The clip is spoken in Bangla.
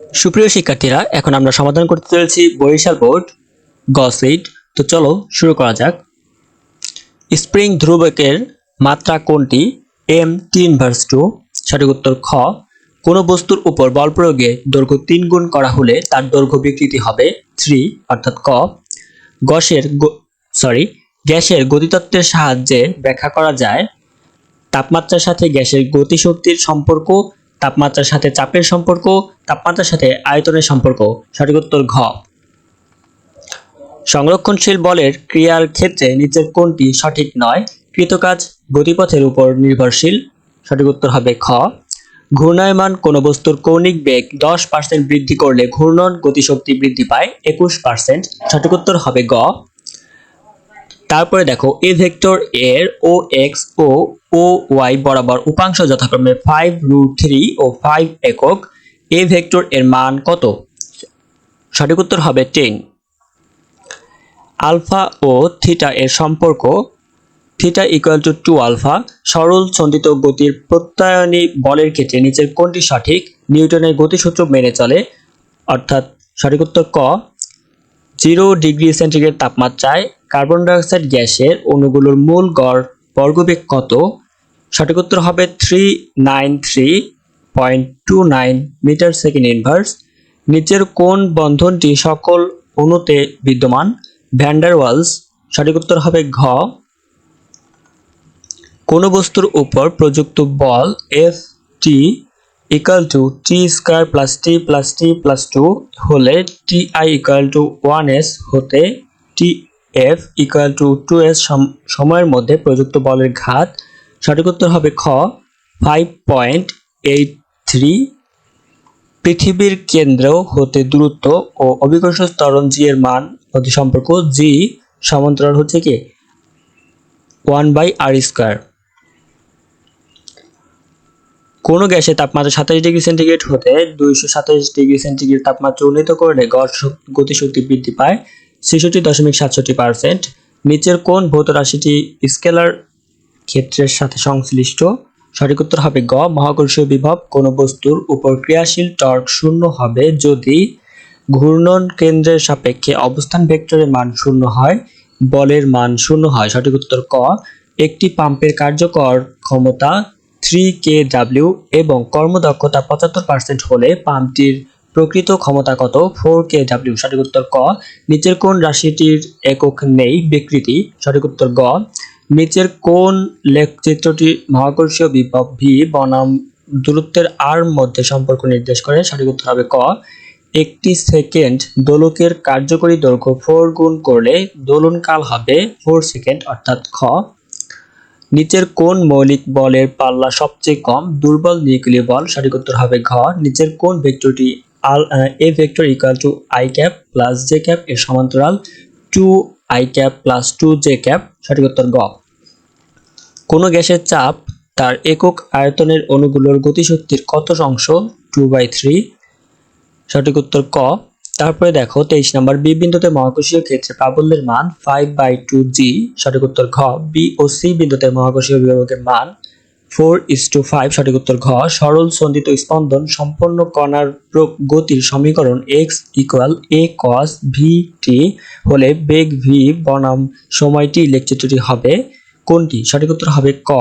সুপ্রিয় শিক্ষার্থীরা, এখন আমরা সমাধান করতে চলেছি বরিশাল বোর্ড গসিট। তো চলো শুরু করা যাক। স্প্রিং ধ্রুবকের মাত্রা কোনটি? m t⁻²। সঠিক উত্তর খ। কোনো বস্তুর উপর বল প্রয়োগে দৈর্ঘ্য 3 গুণ করা হলে তার দৈর্ঘ্য বিকৃতি হবে 3, অর্থাৎ ক। গ্যাসের গতিতত্ত্বের সাহায্যে ব্যাখ্যা করা যায় তাপমাত্রার সাথে গ্যাসের গতিশক্তির সম্পর্ক, তাপমাত্রার সাথে চাপের সম্পর্ক, তাপমাত্রার সাথে আয়তনের সম্পর্ক। সঠিক উত্তর ঘ। সংরক্ষণশীল বলের ক্রিয়ার ক্ষেত্রে নিচের কোনটি সঠিক নয়? কৃতকাজ গতিপথের উপর নির্ভরশীল। সঠিক উত্তর হবে খ। ঘূর্ণায়মান কোনো বস্তুর কৌণিক বেগ 10% বৃদ্ধি করলে ঘূর্ণন গতিশক্তি বৃদ্ধি পায় 21%। সঠিক উত্তর হবে গ। তারপরে দেখো, এ ভেক্টর এর ও এক্স ও ও ওয়াই বরাবর উপাংশ যথাক্রমে 5√3 ও 5 একক। এ ভেক্টর এর মান কত? সঠিক উত্তর হবে 10। আলফা ও থিটা এর সম্পর্ক থিটা = 2 আলফা। সরল সন্ধিত গতির প্রত্যায়নী বলের ক্ষেত্রে নিচের কোনটি সঠিক? নিউটনের গতিসূত্র মেনে চলে, অর্থাৎ সঠিক উত্তর ক। 0 ডিগ্রি সেন্টিগ্রেড তাপমাত্রায় কার্বন ডাইঅক্সাইড গ্যাসের অণুগুলোর মূল গড় বর্গবেগ কত? সঠিক উত্তর হবে 393.29 মিটার সেকেন্ড ইনভার্স। নিচের কোন বন্ধনটি সকল অণুতে বিদ্যমান? Van der Waals. সঠিক উত্তর হবে ঘ। কোন বস্তুর উপর প্রযুক্ত বল Ft = t² + t + t + 2 হলে Ti = 1s হতে Tf = 2s সময়ের মধ্যে প্রযুক্ত বলের ঘাত। সঠিক উত্তর হবে খ, 5.83। পৃথিবীর কেন্দ্র হতে দূরত্ব ও অভিকর্ষ ত্বরণ g এর মান মধ্যে সম্পর্ক g সমান্তরাল হচ্ছে কি 1/r²। কোন গ্যাসের তাপমাত্রা 27 ডিগ্রি সেন্টিগ্রেড হতে 227 ডিগ্রি সেন্টিগ্রেড তাপমাত্রা উন্নীত করলে গড় গতিশক্তি বৃদ্ধি পায় 66.67%। নিচের কোন ভৌত রাশিটি স্কেলার ক্ষেত্রের সাথে সংশ্লিষ্ট? সঠিক উত্তর হবে গ, মহাকর্ষীয় বিভব। কোন বস্তুর উপর ক্রিয়াশীল টর্ক 0 হবে যদি ঘূর্ণন কেন্দ্রের সাপেক্ষে অবস্থান ভেক্টরের মান 0 হয়, বলের মান 0 হয়। সঠিক উত্তর ক। একটি পাম্পের কার্যকর ক্ষমতা 3 kW এবং কর্মদক্ষতা 75% হলে পাম্পটির প্রকৃত ক্ষমতা কত? 4 kW। সঠিক উত্তর ক। নিচের কোন রাশিটির একক নেই বিকৃতি? সঠিক উত্তর গ। নিচের কোন লেখচিত্রটি মহাকর্ষীয় বিভব v বনাম দূরত্বের r মধ্যে সম্পর্ক নির্দেশ করে? সঠিক উত্তর হবে ক। একটি সেকেন্ড দোলকের কার্যকরী দৈর্ঘ্য 4 গুণ করলে দোলনকাল হবে 4 সেকেন্ড, অর্থাৎ খ। নিচের কোন মৌলিক বলের পাল্লা সবচেয়ে কম? দুর্বল নিউক্লিয় বল। সঠিক উত্তর হবে ঘ। নিচের কোন ভেক্টরটি a vector = i cap + j cap এর সমান্তরাল? 2i cap + 2j cap। সঠিক উত্তর গ। কোন গ্যাসের চাপ তার একক আয়তনের অণুগুলোর গতিশক্তির কত অংশ? 2/3। সঠিক উত্তর ক। তারপরে দেখো 23 নম্বর, বি বিন্দুতে মহাকর্ষীয় ক্ষেত্রে প্রাবল্যের মান 5/2g। সঠিক উত্তর ঘ। বি ও সি বিন্দুতে মহাকর্ষীয় বিভবের মান 4:5। সঠিক উত্তর ঘ। সরল সন্ধিত স্পন্দন সম্পন্ন কণার গতির সমীকরণ x = a cos vt হলে বেগ v বনাম সময় t লেখচিত্রটি হবে কোনটি? সঠিক উত্তর হবে ক,